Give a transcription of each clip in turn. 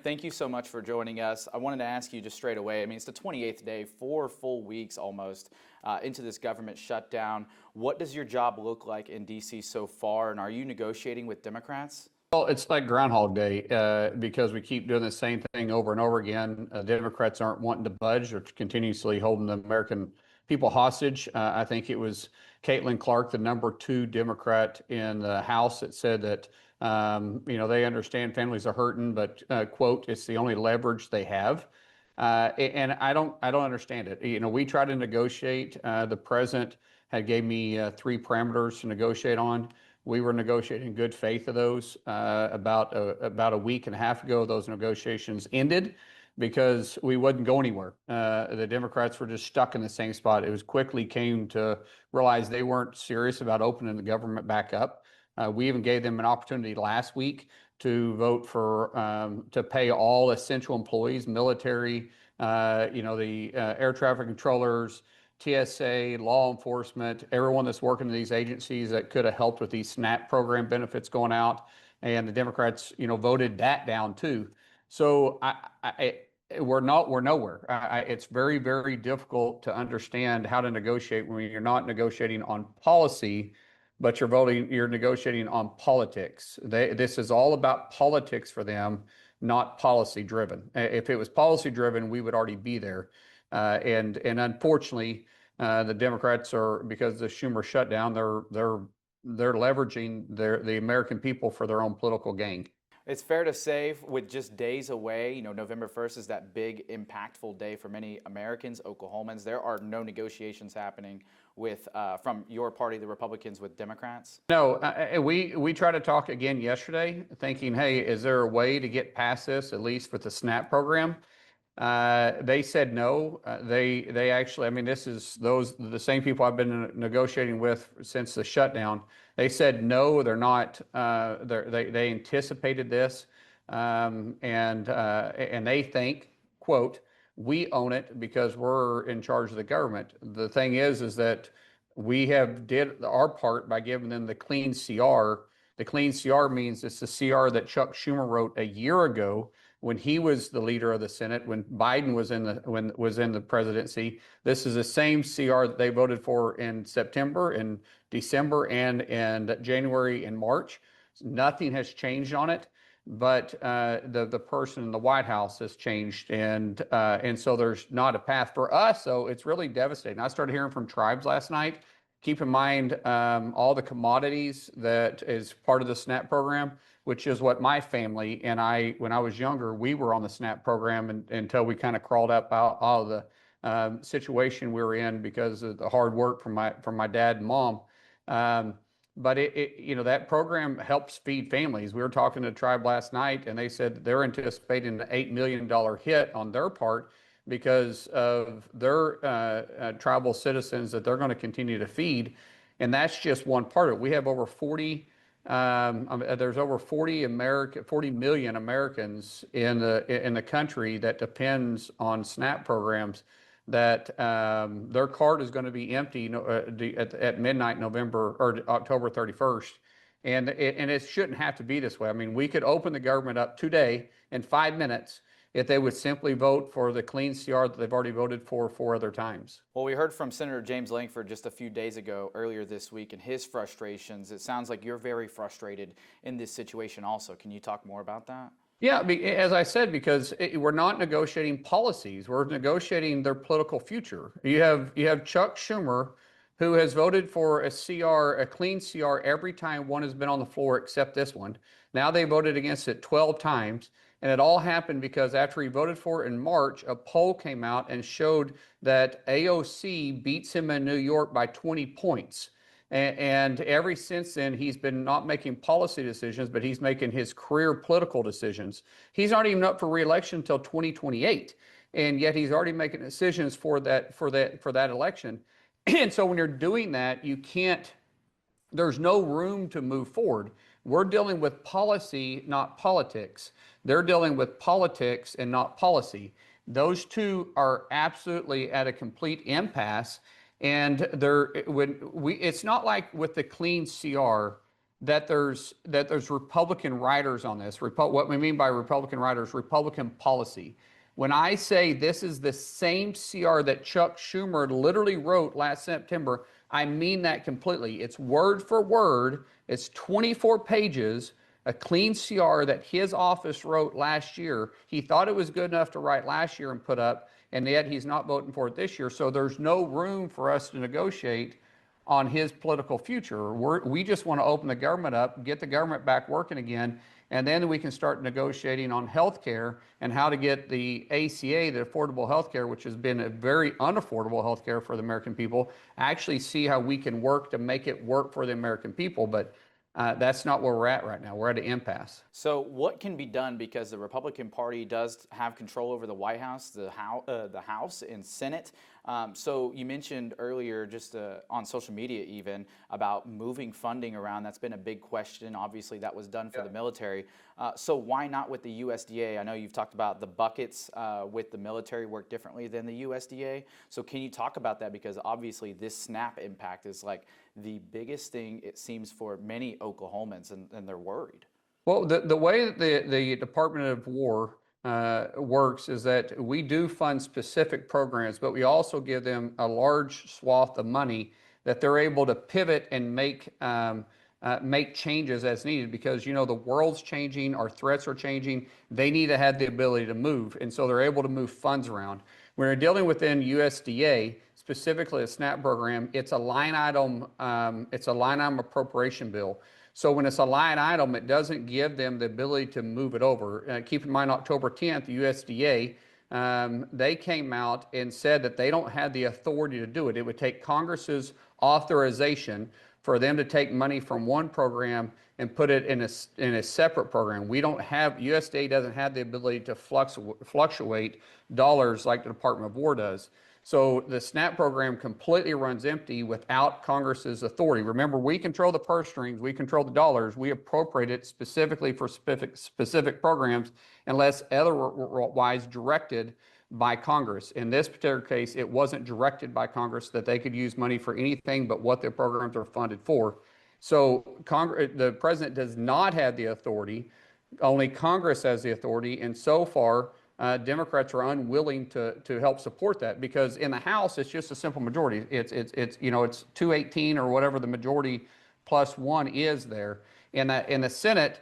Thank you so much for joining us. I wanted to ask you just straight away. I mean, it's the 28th day, 4 full weeks almost into this government shutdown. What does your job look like in D.C. so far, and are you negotiating with Democrats? Well, it's like Groundhog Day because we keep doing the same thing over and over again. Democrats aren't wanting to budge. They're continuously holding the American people hostage. I think it was Caitlin Clark, the number 2 Democrat in the House, that said that they understand families are hurting, but quote, it's the only leverage they have. And I don't understand it. We tried to negotiate. The president had gave me 3 parameters to negotiate on. We were negotiating in good faith of those. About a week and a half ago, those negotiations ended because we wouldn't go anywhere. The Democrats were just stuck in the same spot. It was quickly came to realize they weren't serious about opening the government back up. We even gave them an opportunity last week to vote for to pay all essential employees, military, the air traffic controllers, TSA, law enforcement, everyone that's working in these agencies that could have helped with these SNAP program benefits going out. And the Democrats, voted that down too. So we're nowhere. It's very, very difficult to understand how to negotiate when you're not negotiating on policy, but you're negotiating on politics. This is all about politics for them, not policy driven. If it was policy driven, we would already be there. And unfortunately, the Democrats are, because of the Schumer shutdown, they're leveraging the American people for their own political gain. It's fair to say, with just days away, November 1st is that big, impactful day for many Americans, Oklahomans. There are no negotiations happening with from your party, the Republicans, with Democrats. No, we tried to talk again yesterday, thinking, hey, is there a way to get past this, at least with the SNAP program? They said no. They actually, I mean, this is the same people I've been negotiating with since the shutdown. They said no, they're not. They anticipated this, and they think, quote, we own it because we're in charge of the government. The thing is that we have did our part by giving them the clean CR. The clean CR means it's the CR that Chuck Schumer wrote a year ago when he was the leader of the Senate, when Biden was in the presidency. This is the same CR that they voted for in September, in December, and January and March. Nothing has changed on it, but the person in the White House has changed, and so there's not a path for us. So it's really devastating. I started hearing from tribes last night. Keep in mind all the commodities that is part of the SNAP program, which is what my family and I, when I was younger, we were on the SNAP program until we kind of crawled up out of the situation we were in because of the hard work from my dad and mom. But that program helps feed families. We were talking to the tribe last night, and they said they're anticipating an $8 million hit on their part because of their tribal citizens that they're going to continue to feed. And that's just one part of it. We have over 40, there's over 40 million Americans in the country that depends on SNAP programs, that their card is going to be empty at midnight November or October 31st. And it shouldn't have to be this way. I mean, we could open the government up today in 5 minutes if they would simply vote for the clean CR that they've already voted for 4 other times. Well, we heard from Senator James Lankford just a few days ago, earlier this week, and his frustrations. It sounds like you're very frustrated in this situation also. Can you talk more about that? Yeah, as I said, because we're not negotiating policies, we're negotiating their political future. You have Chuck Schumer, who has voted for a CR, a clean CR, every time one has been on the floor except this one. Now they voted against it 12 times. And it all happened because after he voted for it in March, a poll came out and showed that AOC beats him in New York by 20 points. And ever since then, he's been not making policy decisions, but he's making his career political decisions. He's not even up for re-election until 2028. And yet he's already making decisions for that election. And so when you're doing that, there's no room to move forward. We're dealing with policy, not politics. They're dealing with politics and not policy. Those two are absolutely at a complete impasse. And it's not like with the clean CR that there's Republican writers on this. What we mean by Republican writers, Republican policy. When I say this is the same CR that Chuck Schumer literally wrote last September, I mean that completely. It's word for word. It's 24 pages, a clean CR that his office wrote last year. He thought it was good enough to write last year and put up, and yet he's not voting for it this year. So there's no room for us to negotiate on his political future. We just want to open the government up, get the government back working again, and then we can start negotiating on health care and how to get the ACA, the Affordable Health Care, which has been a very unaffordable health care for the American people, actually see how we can work to make it work for the American people. But that's not where we're at right now. We're at an impasse. So what can be done, because the Republican Party does have control over the White House, the House and Senate. So you mentioned earlier, just on social media even, about moving funding around. That's been a big question. Obviously, that was done for the military. So why not with the USDA? I know you've talked about the buckets with the military work differently than the USDA. So can you talk about that? Because obviously this SNAP impact is like the biggest thing, it seems, for many Oklahomans, and they're worried. Well, the way that the Department of War works is that we do fund specific programs, but we also give them a large swath of money that they're able to pivot and make changes as needed, because the world's changing, our threats are changing. They need to have the ability to move, and so they're able to move funds around. When we're dealing within USDA, specifically a SNAP program, it's a line item appropriation bill. So when it's a line item, it doesn't give them the ability to move it over. Keep in mind, October 10th, the USDA, they came out and said that they don't have the authority to do it. It would take Congress's authorization for them to take money from one program and put it in a separate program. USDA doesn't have the ability to fluctuate dollars like the Department of War does. So the SNAP program completely runs empty without Congress's authority. Remember, we control the purse strings, we control the dollars, we appropriate it specifically for specific programs unless otherwise directed by Congress. In this particular case, it wasn't directed by Congress that they could use money for anything but what their programs are funded for. So the president does not have the authority. Only Congress has the authority, and so far, Democrats are unwilling to help support that, because in the House it's just a simple majority. It's 218 or whatever the majority plus one is there. In the Senate,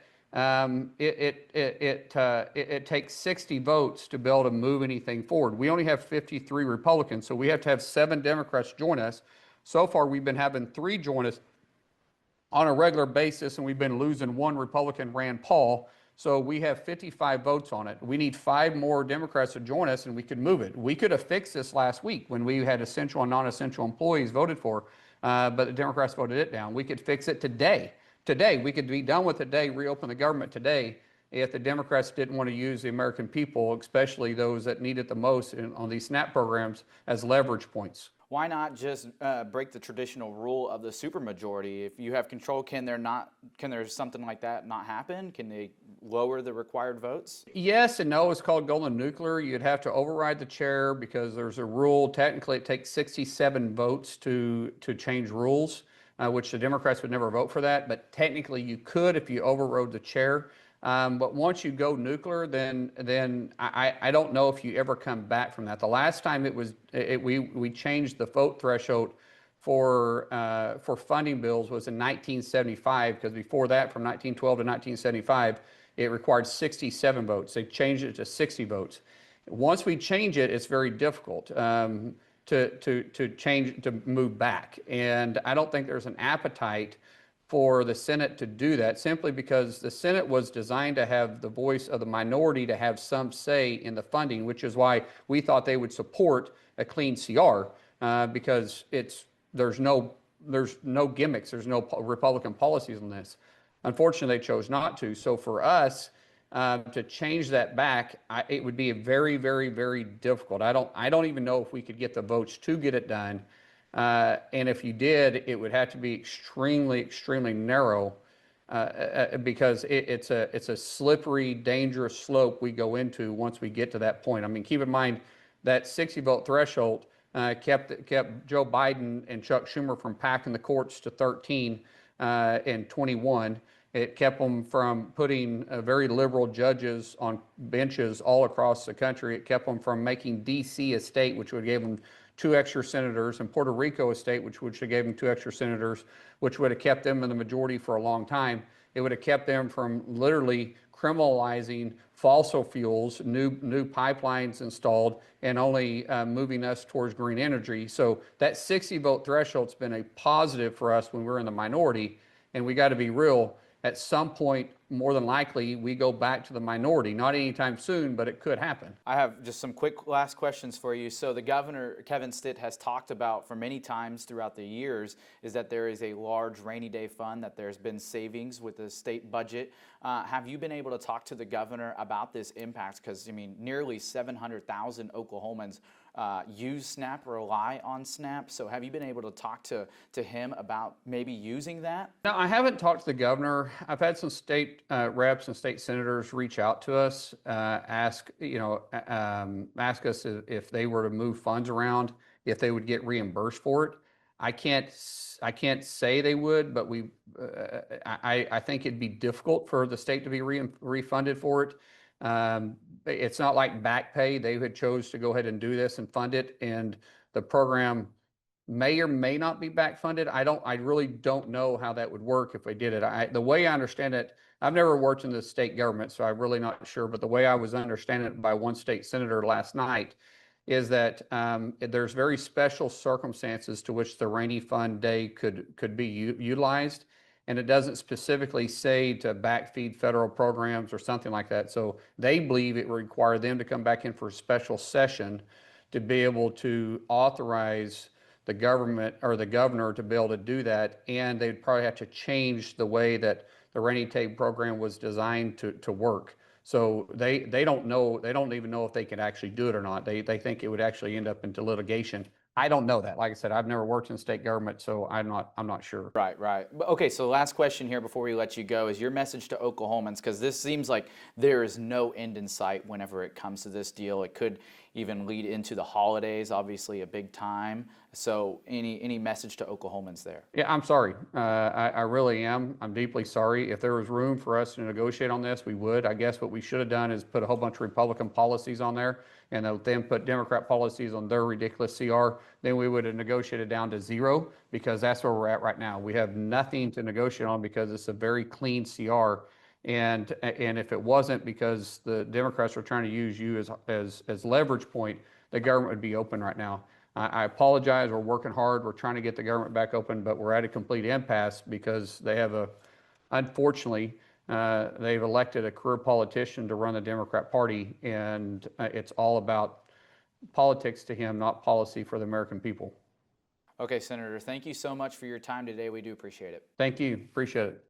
it takes 60 votes to be able to move anything forward. We only have 53 Republicans, so we have to have 7 Democrats join us. So far, we've been having 3 join us on a regular basis, and we've been losing 1 Republican, Rand Paul. So we have 55 votes on it. We need 5 more Democrats to join us, and we could move it. We could have fixed this last week when we had essential and non-essential employees voted for, but the Democrats voted it down. We could fix it today. Today, we could be done with it today, reopen the government today, if the Democrats didn't want to use the American people, especially those that need it the most on these SNAP programs, as leverage points. Why not just break the traditional rule of the supermajority? If you have control, can there something like that not happen? Can they lower the required votes? Yes and no. It's called golden nuclear. You'd have to override the chair because there's a rule. Technically, it takes 67 votes to change rules, which the Democrats would never vote for that. But technically, you could if you overrode the chair. But once you go nuclear, then I don't know if you ever come back from that. The last time we changed the vote threshold for funding bills was in 1975, because before that, from 1912 to 1975, it required 67 votes. They changed it to 60 votes. Once we change it, it's very difficult to move back, and I don't think there's an appetite for the Senate to do that, simply because the Senate was designed to have the voice of the minority, to have some say in the funding, which is why we thought they would support a clean CR, because there's no gimmicks, there's no Republican policies on this. Unfortunately, they chose not to. So for us to change that back, it would be very, very, very difficult. I don't even know if we could get the votes to get it done. And if you did, it would have to be extremely, extremely narrow, because it's a slippery, dangerous slope we go into once we get to that point. I mean, keep in mind that 60 vote threshold kept Joe Biden and Chuck Schumer from packing the courts to 13 in 21. It kept them from putting very liberal judges on benches all across the country. It kept them from making DC a state, which would give them 2 extra senators, and Puerto Rico a state, which would have gave them 2 extra senators, which would have kept them in the majority for a long time. It would have kept them from literally criminalizing fossil fuels, new pipelines installed, and only moving us towards green energy. So that 60 vote threshold's been a positive for us when we're in the minority, and we got to be real. At some point, more than likely, we go back to the minority. Not anytime soon, but it could happen. I have just some quick last questions for you. So the governor, Kevin Stitt, has talked about for many times throughout the years is that there is a large rainy day fund, that there's been savings with the state budget. Have you been able to talk to the governor about this impact? Because, I mean, nearly 700,000 Oklahomans use SNAP, rely on SNAP. So have you been able to talk to him about maybe using that? No, I haven't talked to the governor. I've had some state reps and state senators reach out to us, ask us if they were to move funds around, if they would get reimbursed for it. I can't say they would, but I think it'd be difficult for the state to be refunded for it. It's not like back pay. They had chose to go ahead and do this and fund it, and the program may or may not be back funded. I really don't know how that would work if they did it. The way I understand it, I've never worked in the state government, so I'm really not sure, but the way I was understanding it by one state senator last night is that there's very special circumstances to which the rainy fund day could be utilized. And it doesn't specifically say to backfeed federal programs or something like that. So they believe it would require them to come back in for a special session to be able to authorize the government or the governor to be able to do that. And they'd probably have to change the way that the rainy day program was designed to work. So they don't know, they don't even know if they can actually do it or not. They think it would actually end up into litigation. I don't know that. Like I said, I've never worked in state government, so I'm not sure. Right. But okay, so last question here before we let you go is your message to Oklahomans, because this seems like there is no end in sight whenever it comes to this deal. It could even lead into the holidays, obviously a big time. So any message to Oklahomans there? Yeah, I'm sorry. I really am. I'm deeply sorry. If there was room for us to negotiate on this, we would. I guess what we should have done is put a whole bunch of Republican policies on there and then put Democrat policies on their ridiculous CR. Then we would have negotiated down to 0, because that's where we're at right now. We have nothing to negotiate on because it's a very clean CR. And if it wasn't because the Democrats were trying to use you as leverage point, the government would be open right now. I apologize. We're working hard. We're trying to get the government back open, but we're at a complete impasse because they have unfortunately, they've elected a career politician to run the Democrat Party, and it's all about politics to him, not policy for the American people. Okay, Senator, thank you so much for your time today. We do appreciate it. Thank you. Appreciate it.